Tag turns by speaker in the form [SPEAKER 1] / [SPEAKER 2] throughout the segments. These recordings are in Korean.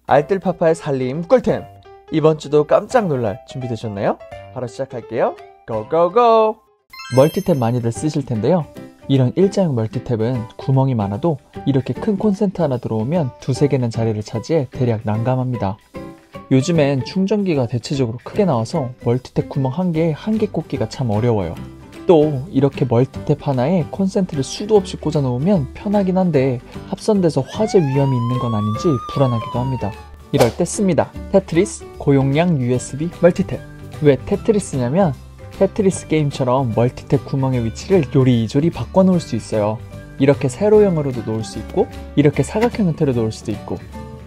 [SPEAKER 1] 알뜰파파의 살림 꿀템! 이번 주도 깜짝 놀랄 준비되셨나요? 바로 시작할게요. 고고고! 멀티탭 많이들 쓰실 텐데요. 이런 일자형 멀티탭은 구멍이 많아도 이렇게 큰 콘센트 하나 들어오면 두세 개는 자리를 차지해 대략 난감합니다. 요즘엔 충전기가 대체적으로 크게 나와서 멀티탭 구멍 한 개에 한 개 꽂기가 참 어려워요. 또 이렇게 멀티탭 하나에 콘센트를 수도 없이 꽂아 놓으면 편하긴 한데 합선돼서 화재 위험이 있는 건 아닌지 불안하기도 합니다. 이럴 때 씁니다. 테트리스 고용량 USB 멀티탭. 왜 테트리스냐면 테트리스 게임처럼 멀티탭 구멍의 위치를 요리조리 바꿔놓을 수 있어요. 이렇게 세로형으로도 놓을 수 있고 이렇게 사각형 형태로 놓을 수도 있고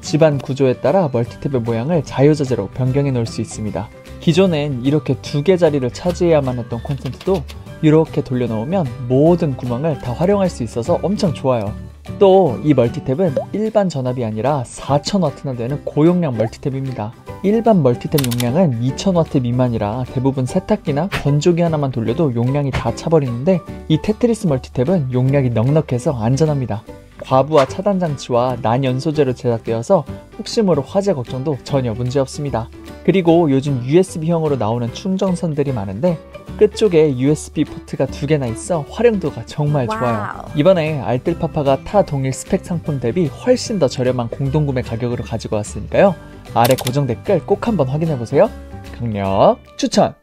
[SPEAKER 1] 집안 구조에 따라 멀티탭의 모양을 자유자재로 변경해 놓을 수 있습니다. 기존엔 이렇게 두 개 자리를 차지해야만 했던 콘센트도 이렇게 돌려놓으면 모든 구멍을 다 활용할 수 있어서 엄청 좋아요. 또 이 멀티탭은 일반 전압이 아니라 4000W나 되는 고용량 멀티탭입니다. 일반 멀티탭 용량은 2000W 미만이라 대부분 세탁기나 건조기 하나만 돌려도 용량이 다 차버리는데 이 테트리스 멀티탭은 용량이 넉넉해서 안전합니다. 과부하 차단 장치와 난연 소재로 제작되어서 혹시 모를 화재 걱정도 전혀 문제없습니다. 그리고 요즘 USB형으로 나오는 충전선들이 많은데 끝쪽에 USB 포트가 두 개나 있어 활용도가 정말 좋아요. 이번에 알뜰파파가 타 동일 스펙 상품 대비 훨씬 더 저렴한 공동구매 가격으로 가지고 왔으니까요. 아래 고정 댓글 꼭 한번 확인해보세요. 강력 추천!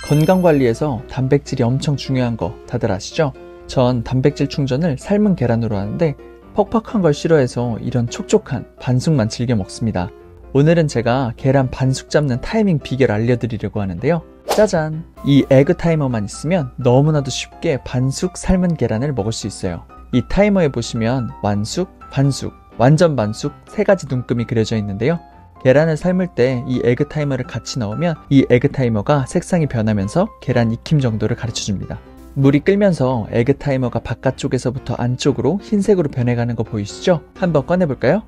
[SPEAKER 1] 건강관리에서 단백질이 엄청 중요한 거 다들 아시죠? 전 단백질 충전을 삶은 계란으로 하는데 퍽퍽한 걸 싫어해서 이런 촉촉한 반숙만 즐겨 먹습니다. 오늘은 제가 계란 반숙 잡는 타이밍 비결 알려드리려고 하는데요. 짜잔! 이 에그 타이머만 있으면 너무나도 쉽게 반숙 삶은 계란을 먹을 수 있어요. 이 타이머에 보시면 완숙, 반숙, 완전 반숙 세 가지 눈금이 그려져 있는데요. 계란을 삶을 때 이 에그 타이머를 같이 넣으면 이 에그 타이머가 색상이 변하면서 계란 익힘 정도를 가르쳐줍니다. 물이 끓면서 에그 타이머가 바깥쪽에서부터 안쪽으로 흰색으로 변해가는 거 보이시죠? 한번 꺼내볼까요?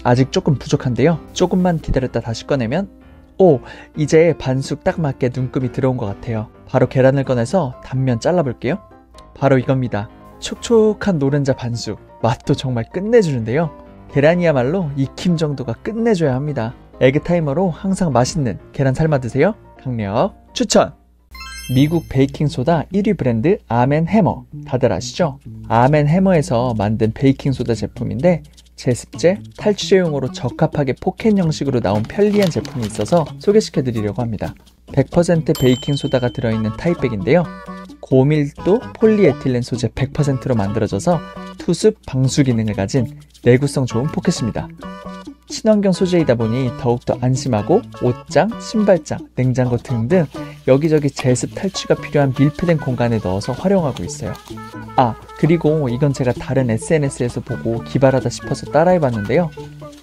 [SPEAKER 1] 아직 조금 부족한데요. 조금만 기다렸다 다시 꺼내면 오! 이제 반숙 딱 맞게 눈금이 들어온 것 같아요. 바로 계란을 꺼내서 단면 잘라볼게요. 바로 이겁니다. 촉촉한 노른자 반숙. 맛도 정말 끝내주는데요. 계란이야말로 익힘 정도가 끝내줘야 합니다. 에그 타이머로 항상 맛있는 계란 삶아 드세요. 강력 추천! 미국 베이킹소다 1위 브랜드 아멘해머 다들 아시죠? 아멘해머에서 만든 베이킹소다 제품인데 제습제, 탈취제용으로 적합하게 포켓 형식으로 나온 편리한 제품이 있어서 소개시켜 드리려고 합니다. 100% 베이킹소다가 들어있는 타입백인데요. 고밀도 폴리에틸렌 소재 100%로 만들어져서 투습, 방수 기능을 가진 내구성 좋은 포켓입니다. 친환경 소재이다 보니 더욱더 안심하고 옷장, 신발장, 냉장고 등등 여기저기 제습 탈취가 필요한 밀폐된 공간에 넣어서 활용하고 있어요. 아, 그리고 이건 제가 다른 SNS에서 보고 기발하다 싶어서 따라해봤는데요.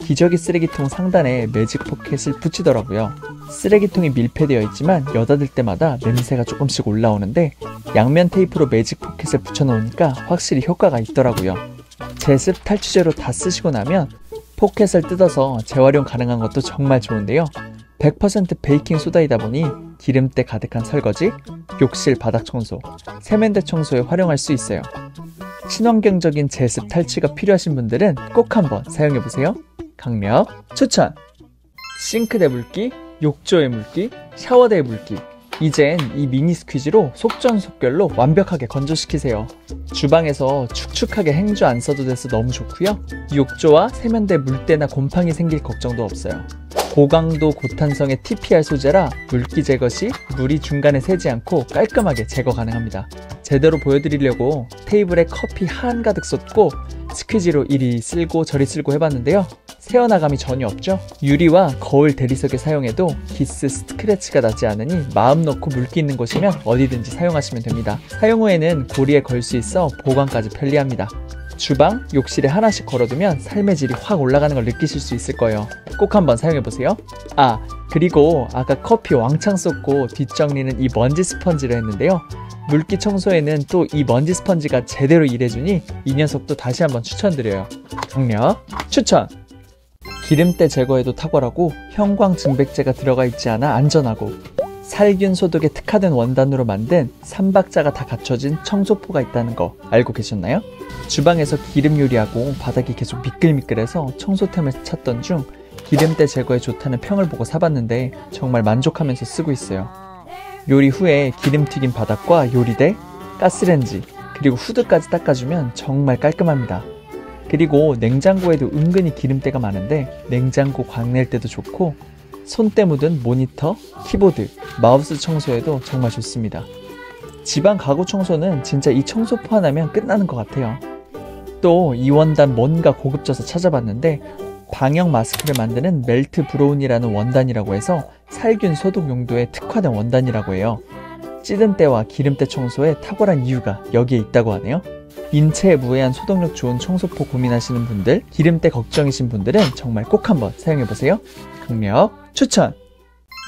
[SPEAKER 1] 기저귀 쓰레기통 상단에 매직 포켓을 붙이더라고요. 쓰레기통이 밀폐되어 있지만 여닫을 때마다 냄새가 조금씩 올라오는데 양면 테이프로 매직 포켓을 붙여놓으니까 확실히 효과가 있더라고요. 제습 탈취제로 다 쓰시고 나면 포켓을 뜯어서 재활용 가능한 것도 정말 좋은데요. 100% 베이킹 소다이다 보니 기름때 가득한 설거지, 욕실 바닥 청소, 세면대 청소에 활용할 수 있어요. 친환경적인 제습 탈취가 필요하신 분들은 꼭 한번 사용해보세요. 강력 추천! 싱크대 물기, 욕조의 물기, 샤워대의 물기. 이젠 이 미니 스퀴즈로 속전속결로 완벽하게 건조시키세요. 주방에서 축축하게 행주 안 써도 돼서 너무 좋고요. 욕조와 세면대 물때나 곰팡이 생길 걱정도 없어요. 고강도 고탄성의 TPR 소재라 물기 제거 시 물이 중간에 새지 않고 깔끔하게 제거 가능합니다. 제대로 보여드리려고 테이블에 커피 한가득 쏟고 스퀴즈로 이리 쓸고 저리 쓸고 해봤는데요. 새어나감이 전혀 없죠? 유리와 거울 대리석에 사용해도 기스 스크래치가 나지 않으니 마음 놓고 물기 있는 곳이면 어디든지 사용하시면 됩니다. 사용 후에는 고리에 걸 수 있어 보관까지 편리합니다. 주방, 욕실에 하나씩 걸어두면 삶의 질이 확 올라가는 걸 느끼실 수 있을 거예요. 꼭 한번 사용해보세요. 아, 그리고 아까 커피 왕창 쏟고 뒷정리는 이 먼지 스펀지로 했는데요. 물기 청소에는 또 이 먼지 스펀지가 제대로 일해주니 이 녀석도 다시 한번 추천드려요. 강력 추천! 기름때 제거에도 탁월하고 형광 증백제가 들어가 있지 않아 안전하고 살균 소독에 특화된 원단으로 만든 3박자가 다 갖춰진 청소포가 있다는 거 알고 계셨나요? 주방에서 기름 요리하고 바닥이 계속 미끌미끌해서 청소템을 찾던 중 기름때 제거에 좋다는 평을 보고 사봤는데 정말 만족하면서 쓰고 있어요. 요리 후에 기름 튀긴 바닥과 요리대, 가스레인지, 그리고 후드까지 닦아주면 정말 깔끔합니다. 그리고 냉장고에도 은근히 기름때가 많은데 냉장고 광낼 때도 좋고 손때 묻은 모니터, 키보드, 마우스 청소에도 정말 좋습니다. 집안 가구 청소는 진짜 이 청소포 하나면 끝나는 것 같아요. 또 이 원단 뭔가 고급져서 찾아봤는데 방역 마스크를 만드는 멜트 브로운이라는 원단이라고 해서 살균 소독 용도에 특화된 원단이라고 해요. 찌든 때와 기름때 청소에 탁월한 이유가 여기에 있다고 하네요. 인체에 무해한 소독력 좋은 청소포 고민하시는 분들, 기름때 걱정이신 분들은 정말 꼭 한번 사용해보세요. 강력 추천!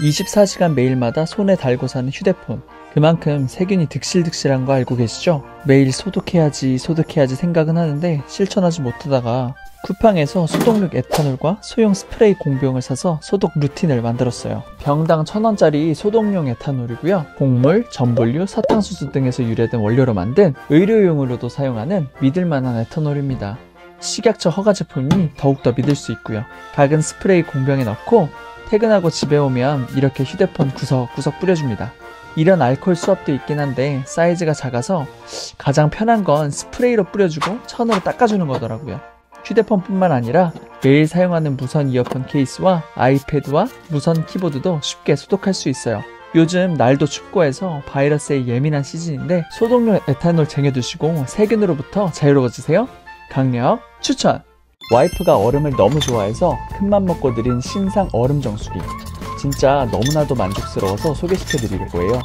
[SPEAKER 1] 24시간 매일마다 손에 달고 사는 휴대폰, 그만큼 세균이 득실득실한 거 알고 계시죠? 매일 소독해야지 생각은 하는데 실천하지 못하다가 쿠팡에서 소독력 에탄올과 소형 스프레이 공병을 사서 소독 루틴을 만들었어요. 병당 1,000원짜리 소독용 에탄올이고요. 곡물, 전분류, 사탕수수 등에서 유래된 원료로 만든 의료용으로도 사용하는 믿을만한 에탄올입니다. 식약처 허가 제품이 더욱더 믿을 수 있고요. 작은 스프레이 공병에 넣고 퇴근하고 집에 오면 이렇게 휴대폰 구석구석 뿌려줍니다. 이런 알코올 수압도 있긴 한데 사이즈가 작아서 가장 편한 건 스프레이로 뿌려주고 천으로 닦아주는 거더라고요. 휴대폰뿐만 아니라 매일 사용하는 무선 이어폰 케이스와 아이패드와 무선 키보드도 쉽게 소독할 수 있어요. 요즘 날도 춥고 해서 바이러스에 예민한 시즌인데 소독용 에탄올 쟁여두시고 세균으로부터 자유로워지세요. 강력 추천! 와이프가 얼음을 너무 좋아해서 큰맘 먹고 들인 신상 얼음 정수기, 진짜 너무나도 만족스러워서 소개시켜드리려고 해요.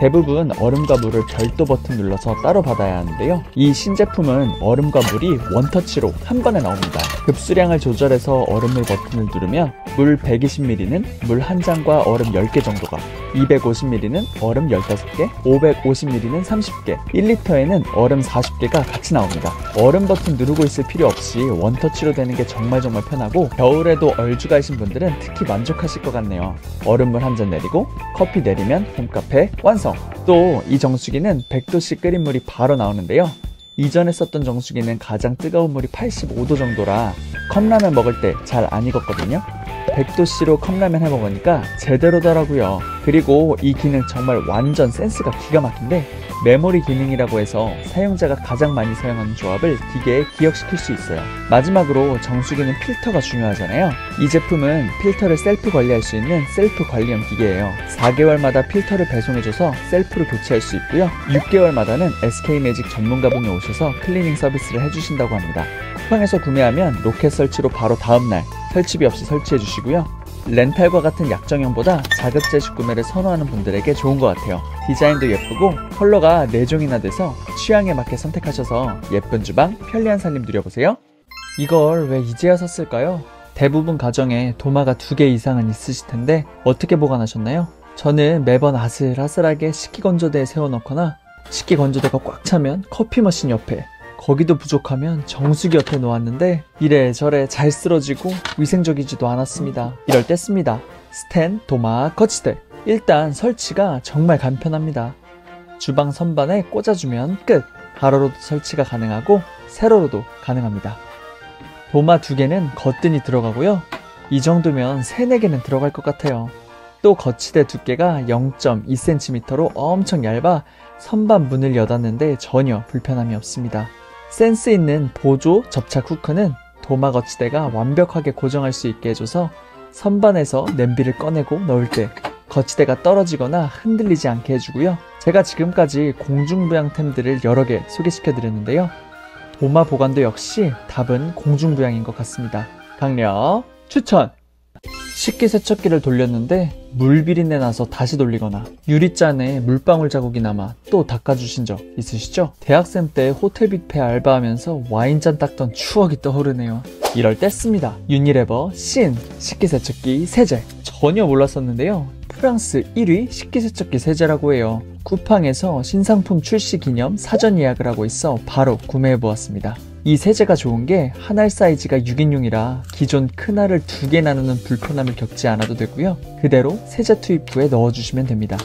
[SPEAKER 1] 대부분 얼음과 물을 별도 버튼 눌러서 따로 받아야 하는데요. 이 신제품은 얼음과 물이 원터치로 한 번에 나옵니다. 급수량을 조절해서 얼음물 버튼을 누르면 물 120ml는 물 한 잔과 얼음 10개 정도가, 250ml는 얼음 15개, 550ml는 30개, 1리터에는 얼음 40개가 같이 나옵니다. 얼음 버튼 누르고 있을 필요 없이 원터치로 되는 게 정말 편하고 겨울에도 얼죽아이신 분들은 특히 만족하실 것 같네요. 얼음물 한 잔 내리고 커피 내리면 홈카페 완성! 또 이 정수기는 100도씨 끓인 물이 바로 나오는데요. 이전에 썼던 정수기는 가장 뜨거운 물이 85도 정도라 컵라면 먹을 때 잘 안 익었거든요. 100도씨로 컵라면 해먹으니까 제대로더라고요. 그리고 이 기능 정말 완전 센스가 기가 막힌데 메모리 기능이라고 해서 사용자가 가장 많이 사용하는 조합을 기계에 기억시킬 수 있어요. 마지막으로 정수기는 필터가 중요하잖아요. 이 제품은 필터를 셀프 관리할 수 있는 셀프 관리형 기계예요. 4개월마다 필터를 배송해줘서 셀프로 교체할 수 있고요. 6개월마다는 SK매직 전문가분이 오셔서 클리닝 서비스를 해주신다고 합니다. 쿠팡에서 구매하면 로켓 설치로 바로 다음날 설치비 없이 설치해 주시고요. 렌탈과 같은 약정형보다 자급제식 구매를 선호하는 분들에게 좋은 것 같아요. 디자인도 예쁘고 컬러가 4종이나 돼서 취향에 맞게 선택하셔서 예쁜 주방, 편리한 살림 누려보세요. 이걸 왜 이제야 샀을까요? 대부분 가정에 도마가 2개 이상은 있으실 텐데 어떻게 보관하셨나요? 저는 매번 아슬아슬하게 식기건조대에 세워놓거나 식기건조대가 꽉 차면 커피 머신 옆에, 거기도 부족하면 정수기 옆에 놓았는데 이래저래 잘 쓰러지고 위생적이지도 않았습니다. 이럴 때 씁니다. 스텐 도마 거치대. 일단 설치가 정말 간편합니다. 주방 선반에 꽂아주면 끝! 가로로도 설치가 가능하고 세로로도 가능합니다. 도마 2개는 거뜬히 들어가고요. 이 정도면 3, 4개는 들어갈 것 같아요. 또 거치대 두께가 0.2cm로 엄청 얇아 선반 문을 여닫는데 전혀 불편함이 없습니다. 센스 있는 보조 접착 후크는 도마 거치대가 완벽하게 고정할 수 있게 해줘서 선반에서 냄비를 꺼내고 넣을 때 거치대가 떨어지거나 흔들리지 않게 해주고요. 제가 지금까지 공중부양템들을 여러 개 소개시켜드렸는데요. 도마 보관도 역시 답은 공중부양인 것 같습니다. 강력 추천! 식기세척기를 돌렸는데 물비린내 나서 다시 돌리거나 유리잔에 물방울 자국이 남아 또 닦아주신 적 있으시죠? 대학생 때 호텔 뷔페 알바하면서 와인잔 닦던 추억이 떠오르네요. 이럴 때 씁니다. 유니레버 신 식기세척기 세제. 전혀 몰랐었는데요. 프랑스 1위 식기세척기 세제라고 해요. 쿠팡에서 신상품 출시 기념 사전 예약을 하고 있어 바로 구매해보았습니다. 이 세제가 좋은 게 한 알 사이즈가 6인용이라 기존 큰 알을 2개 나누는 불편함을 겪지 않아도 되고요. 그대로 세제 투입 후에 넣어주시면 됩니다.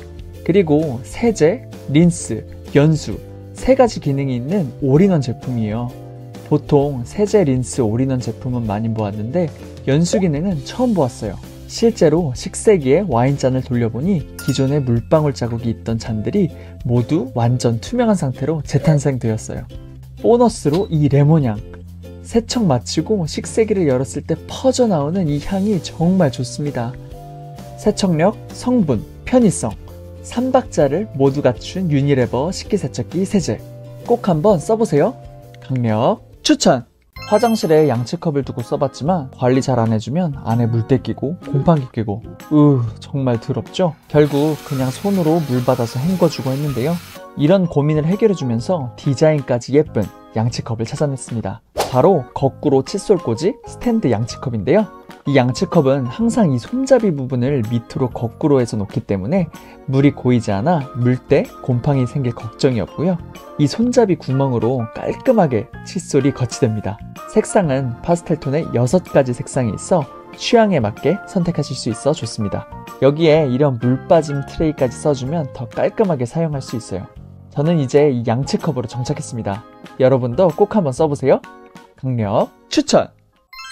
[SPEAKER 1] 그리고 세제, 린스, 연수 3가지 기능이 있는 올인원 제품이에요. 보통 세제, 린스, 올인원 제품은 많이 보았는데 연수 기능은 처음 보았어요. 실제로 식세기에 와인잔을 돌려보니 기존에 물방울 자국이 있던 잔들이 모두 완전 투명한 상태로 재탄생되었어요. 보너스로 이 레몬향, 세척 마치고 식세기를 열었을 때 퍼져나오는 이 향이 정말 좋습니다. 세척력, 성분, 편의성, 3박자를 모두 갖춘 유니레버 식기세척기 세제, 꼭 한번 써보세요. 강력 추천! 화장실에 양치컵을 두고 써봤지만 관리 잘 안 해주면 안에 물때 끼고 곰팡이 끼고 정말 더럽죠? 결국 그냥 손으로 물 받아서 헹궈주고 했는데요. 이런 고민을 해결해주면서 디자인까지 예쁜 양치컵을 찾아냈습니다. 바로 거꾸로 칫솔 꽂이 스탠드 양치컵인데요. 이 양치컵은 항상 이 손잡이 부분을 밑으로 거꾸로 해서 놓기 때문에 물이 고이지 않아 물때, 곰팡이 생길 걱정이 없고요. 이 손잡이 구멍으로 깔끔하게 칫솔이 거치됩니다. 색상은 파스텔 톤의 6가지 색상이 있어 취향에 맞게 선택하실 수 있어 좋습니다. 여기에 이런 물 빠짐 트레이까지 써주면 더 깔끔하게 사용할 수 있어요. 저는 이제 이 양치컵으로 정착했습니다. 여러분도 꼭 한번 써보세요. 강력 추천!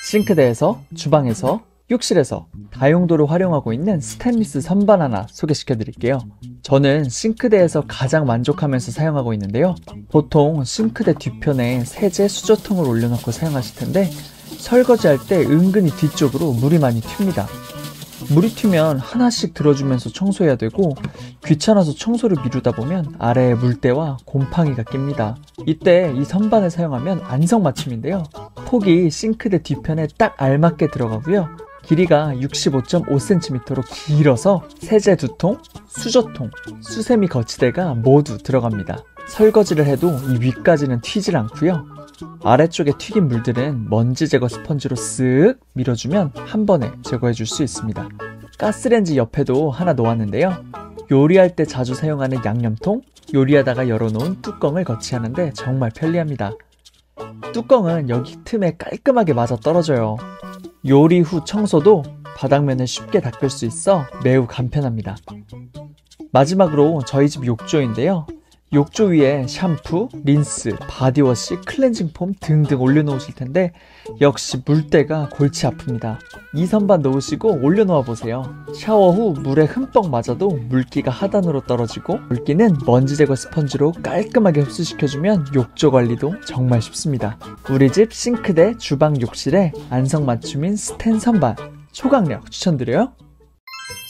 [SPEAKER 1] 싱크대에서, 주방에서, 욕실에서 다용도로 활용하고 있는 스테인리스 선반 하나 소개시켜 드릴게요. 저는 싱크대에서 가장 만족하면서 사용하고 있는데요. 보통 싱크대 뒤편에 세제 수저통을 올려놓고 사용하실 텐데 설거지할 때 은근히 뒤쪽으로 물이 많이 튑니다. 물이 튀면 하나씩 들어주면서 청소해야 되고 귀찮아서 청소를 미루다 보면 아래에 물때와 곰팡이가 낍니다. 이때 이 선반을 사용하면 안성맞춤인데요. 폭이 싱크대 뒤편에 딱 알맞게 들어가고요. 길이가 65.5cm로 길어서 세제 2통, 수저통, 수세미 거치대가 모두 들어갑니다. 설거지를 해도 이 위까지는 튀질 않고요. 아래쪽에 튀긴 물들은 먼지 제거 스펀지로 쓱 밀어주면 한 번에 제거해 줄 수 있습니다. 가스레인지 옆에도 하나 놓았는데요. 요리할 때 자주 사용하는 양념통, 요리하다가 열어놓은 뚜껑을 거치하는데 정말 편리합니다. 뚜껑은 여기 틈에 깔끔하게 맞아 떨어져요. 요리 후 청소도 바닥면을 쉽게 닦을 수 있어 매우 간편합니다. 마지막으로 저희 집 욕조인데요. 욕조 위에 샴푸, 린스, 바디워시, 클렌징 폼 등등 올려놓으실 텐데 역시 물때가 골치 아픕니다. 이 선반 놓으시고 올려놓아 보세요. 샤워 후 물에 흠뻑 맞아도 물기가 하단으로 떨어지고 물기는 먼지 제거 스펀지로 깔끔하게 흡수시켜주면 욕조 관리도 정말 쉽습니다. 우리 집 싱크대, 주방, 욕실에 안성맞춤인 스텐 선반 초강력 추천드려요.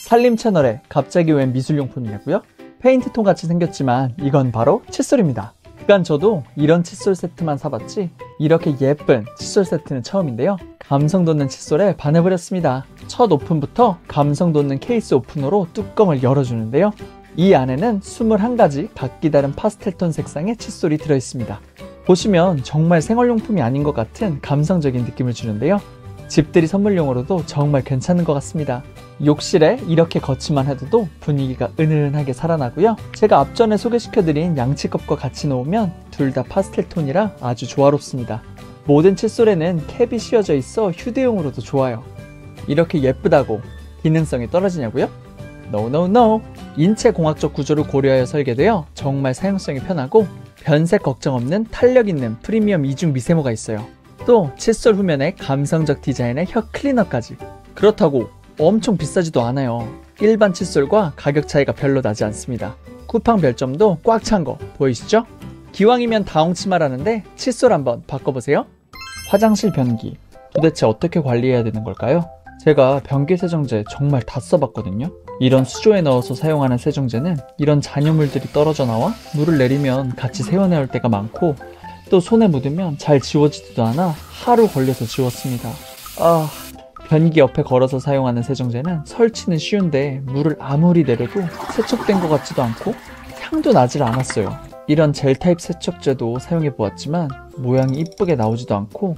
[SPEAKER 1] 살림 채널에 갑자기 웬 미술용품이냐고요? 페인트통 같이 생겼지만 이건 바로 칫솔입니다. 그간 저도 이런 칫솔 세트만 사봤지 이렇게 예쁜 칫솔 세트는 처음인데요. 감성 돋는 칫솔에 반해버렸습니다. 첫 오픈부터 감성 돋는 케이스 오프너로 뚜껑을 열어주는데요. 이 안에는 21가지 각기 다른 파스텔톤 색상의 칫솔이 들어있습니다. 보시면 정말 생활용품이 아닌 것 같은 감성적인 느낌을 주는데요. 집들이 선물용으로도 정말 괜찮은 것 같습니다. 욕실에 이렇게 거치만 해둬도 분위기가 은은하게 살아나고요. 제가 앞전에 소개시켜드린 양치컵과 같이 놓으면 둘 다 파스텔톤이라 아주 조화롭습니다. 모든 칫솔에는 캡이 씌워져 있어 휴대용으로도 좋아요. 이렇게 예쁘다고 기능성이 떨어지냐고요? No no no! 인체공학적 구조를 고려하여 설계되어 정말 사용성이 편하고 변색 걱정 없는 탄력 있는 프리미엄 이중 미세모가 있어요. 또 칫솔 후면에 감성적 디자인의 혀 클리너까지. 그렇다고 엄청 비싸지도 않아요. 일반 칫솔과 가격 차이가 별로 나지 않습니다. 쿠팡 별점도 꽉 찬 거 보이시죠? 기왕이면 다홍치마라는데 칫솔 한번 바꿔보세요. 화장실 변기 도대체 어떻게 관리해야 되는 걸까요? 제가 변기 세정제 정말 다 써봤거든요. 이런 수조에 넣어서 사용하는 세정제는 이런 잔여물들이 떨어져 나와 물을 내리면 같이 새어나올 때가 많고 또 손에 묻으면 잘 지워지지도 않아 하루 걸려서 지웠습니다. 변기 옆에 걸어서 사용하는 세정제는 설치는 쉬운데 물을 아무리 내려도 세척된 것 같지도 않고 향도 나질 않았어요. 이런 젤 타입 세척제도 사용해 보았지만 모양이 이쁘게 나오지도 않고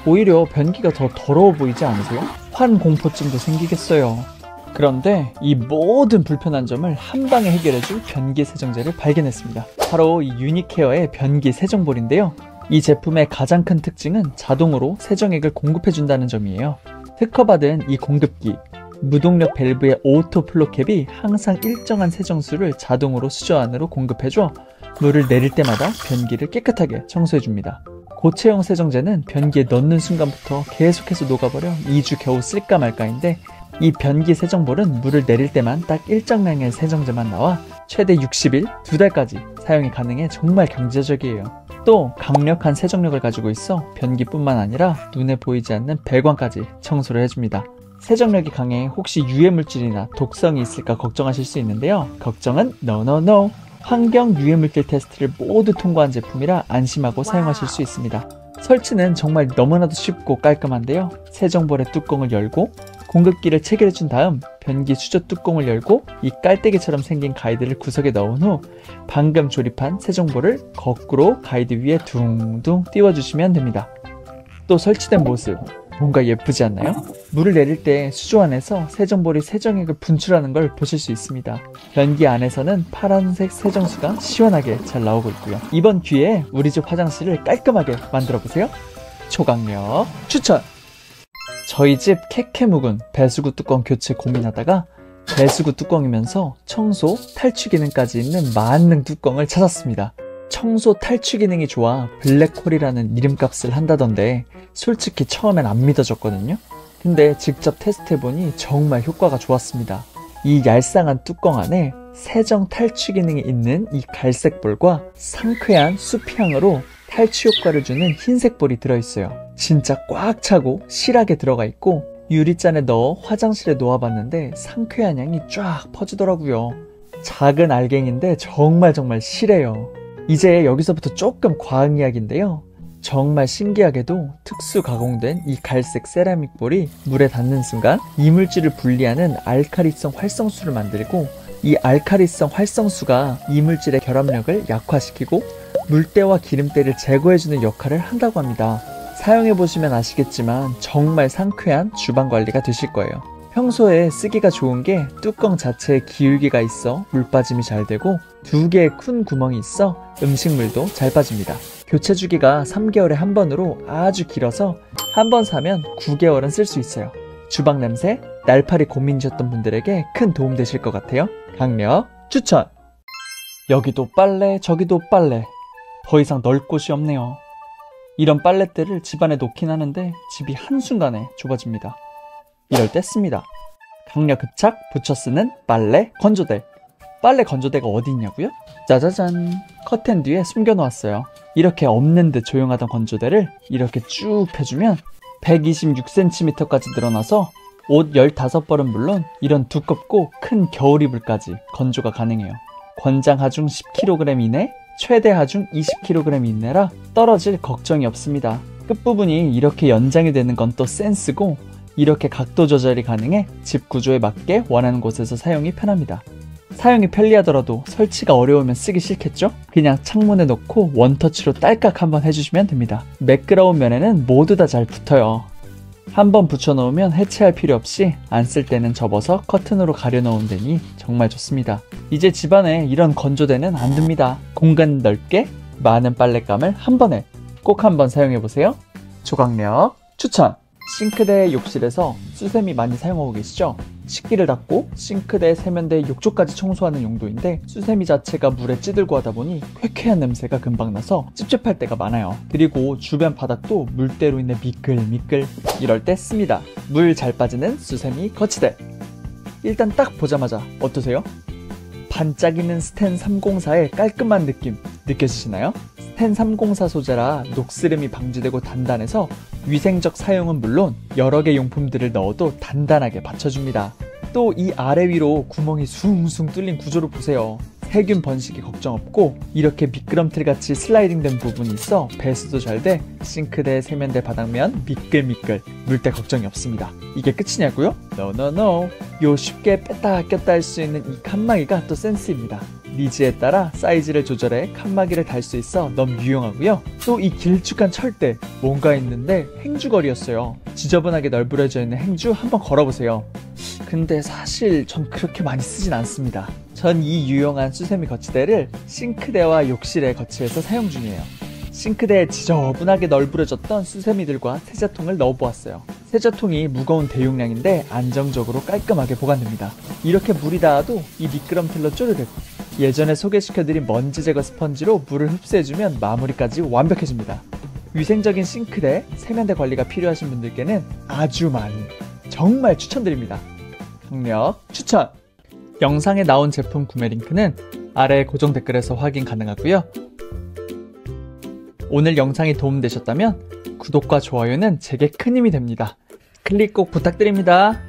[SPEAKER 1] 오히려 변기가 더 더러워 보이지 않으세요? 환공포증도 생기겠어요. 그런데 이 모든 불편한 점을 한 방에 해결해줄 변기 세정제를 발견했습니다. 바로 이 유니케어의 변기 세정볼인데요. 이 제품의 가장 큰 특징은 자동으로 세정액을 공급해준다는 점이에요. 특허받은 이 공급기, 무동력 밸브의 오토 플로캡이 항상 일정한 세정수를 자동으로 수저 안으로 공급해줘 물을 내릴 때마다 변기를 깨끗하게 청소해줍니다. 고체형 세정제는 변기에 넣는 순간부터 계속해서 녹아버려 2주 겨우 쓸까 말까인데, 이 변기 세정볼은 물을 내릴 때만 딱 일정량의 세정제만 나와 최대 60일, 2달까지 사용이 가능해 정말 경제적이에요. 또 강력한 세정력을 가지고 있어 변기뿐만 아니라 눈에 보이지 않는 배관까지 청소를 해줍니다. 세정력이 강해 혹시 유해물질이나 독성이 있을까 걱정하실 수 있는데요. 걱정은 NO. 환경 유해물질 테스트를 모두 통과한 제품이라 안심하고 사용하실 수 있습니다. 설치는 정말 너무나도 쉽고 깔끔한데요. 세정볼의 뚜껑을 열고 공급기를 체결해준 다음 변기 수조 뚜껑을 열고 이 깔때기처럼 생긴 가이드를 구석에 넣은 후 방금 조립한 세정볼을 거꾸로 가이드 위에 둥둥 띄워주시면 됩니다. 또 설치된 모습 뭔가 예쁘지 않나요? 물을 내릴 때 수조 안에서 세정볼이 세정액을 분출하는 걸 보실 수 있습니다. 변기 안에서는 파란색 세정수가 시원하게 잘 나오고 있고요. 이번 기회에 우리 집 화장실을 깔끔하게 만들어 보세요. 초강력 추천! 저희 집 캐캐 묵은 배수구 뚜껑 교체 고민하다가 배수구 뚜껑이면서 청소, 탈취 기능까지 있는 만능 뚜껑을 찾았습니다. 청소 탈취 기능이 좋아 블랙홀이라는 이름값을 한다던데 솔직히 처음엔 안 믿어졌거든요. 근데 직접 테스트해보니 정말 효과가 좋았습니다. 이 얄쌍한 뚜껑 안에 세정 탈취 기능이 있는 이 갈색 볼과 상쾌한 숲향으로 탈취 효과를 주는 흰색 볼이 들어있어요. 진짜 꽉 차고 실하게 들어가 있고 유리잔에 넣어 화장실에 놓아봤는데 상쾌한 향이 쫙 퍼지더라고요. 작은 알갱인데 정말 실해요. 이제 여기서부터 조금 과학 이야기인데요. 정말 신기하게도 특수 가공된 이 갈색 세라믹 볼이 물에 닿는 순간 이물질을 분리하는 알카리성 활성수를 만들고, 이 알카리성 활성수가 이물질의 결합력을 약화시키고 물때와 기름때를 제거해주는 역할을 한다고 합니다. 사용해보시면 아시겠지만 정말 상쾌한 주방관리가 되실 거예요. 평소에 쓰기가 좋은 게 뚜껑 자체에 기울기가 있어 물 빠짐이 잘 되고 2개의 큰 구멍이 있어 음식물도 잘 빠집니다. 교체 주기가 3개월에 한 번으로 아주 길어서 한 번 사면 9개월은 쓸 수 있어요. 주방 냄새, 날파리 고민이셨던 분들에게 큰 도움 되실 것 같아요. 강력 추천! 여기도 빨래, 저기도 빨래. 더 이상 넣을 곳이 없네요. 이런 빨랫대를 집안에 놓긴 하는데 집이 한순간에 좁아집니다. 이럴 때 씁니다. 강력 급착 붙여 쓰는 빨래 건조대. 빨래 건조대가 어디 있냐고요? 짜자잔, 커튼 뒤에 숨겨놓았어요. 이렇게 없는 듯 조용하던 건조대를 이렇게 쭉 펴주면 126cm까지 늘어나서 옷 15벌은 물론 이런 두껍고 큰 겨울 이불까지 건조가 가능해요. 권장 하중 10kg 이내, 최대 하중 20kg 이내라 떨어질 걱정이 없습니다. 끝부분이 이렇게 연장이 되는 건 또 센스고, 이렇게 각도 조절이 가능해 집 구조에 맞게 원하는 곳에서 사용이 편합니다. 사용이 편리하더라도 설치가 어려우면 쓰기 싫겠죠? 그냥 창문에 놓고 원터치로 딸깍 한번 해주시면 됩니다. 매끄러운 면에는 모두 다 잘 붙어요. 한번 붙여놓으면 해체할 필요 없이 안 쓸 때는 접어서 커튼으로 가려놓으면 되니 정말 좋습니다. 이제 집안에 이런 건조대는 안 둡니다. 공간 넓게 많은 빨랫감을 한 번에 꼭 한번 사용해보세요. 조각력 추천! 싱크대 욕실에서 수세미 많이 사용하고 계시죠? 식기를 닦고 싱크대, 세면대, 욕조까지 청소하는 용도인데 수세미 자체가 물에 찌들고 하다 보니 쾌쾌한 냄새가 금방 나서 찝찝할 때가 많아요. 그리고 주변 바닥도 물때로 인해 미끌미끌. 이럴 때 씁니다. 물 잘 빠지는 수세미 거치대. 일단 딱 보자마자 어떠세요? 반짝이는 스텐 304의 깔끔한 느낌 느껴지시나요? 스텐 304 소재라 녹스름이 방지되고 단단해서 위생적 사용은 물론 여러 개 용품들을 넣어도 단단하게 받쳐줍니다. 또 이 아래 위로 구멍이 숭숭 뚫린 구조를 보세요. 세균 번식이 걱정 없고 이렇게 미끄럼틀 같이 슬라이딩 된 부분이 있어 배수도 잘 돼 싱크대, 세면대 바닥면 미끌미끌, 물때 걱정이 없습니다. 이게 끝이냐고요? No. 요 쉽게 뺐다 꼈다 할 수 있는 이 칸막이가 또 센스입니다. 니즈에 따라 사이즈를 조절해 칸막이를 달 수 있어 너무 유용하고요. 또 이 길쭉한 철대 뭔가 있는데 행주걸이었어요. 지저분하게 널브러져 있는 행주 한번 걸어보세요. 근데 사실 전 그렇게 많이 쓰진 않습니다. 전 이 유용한 수세미 거치대를 싱크대와 욕실에 거치해서 사용 중이에요. 싱크대에 지저분하게 널브러졌던 수세미들과 세제통을 넣어보았어요. 세제통이 무거운 대용량인데 안정적으로 깔끔하게 보관됩니다. 이렇게 물이 닿아도 이 미끄럼틀로 쪼르륵. 예전에 소개시켜드린 먼지 제거 스펀지로 물을 흡수해주면 마무리까지 완벽해집니다. 위생적인 싱크대, 세면대 관리가 필요하신 분들께는 아주 많이, 정말 추천드립니다. 강력 추천! 영상에 나온 제품 구매 링크는 아래 고정 댓글에서 확인 가능하고요. 오늘 영상이 도움되셨다면 구독과 좋아요는 제게 큰 힘이 됩니다. 클릭 꼭 부탁드립니다.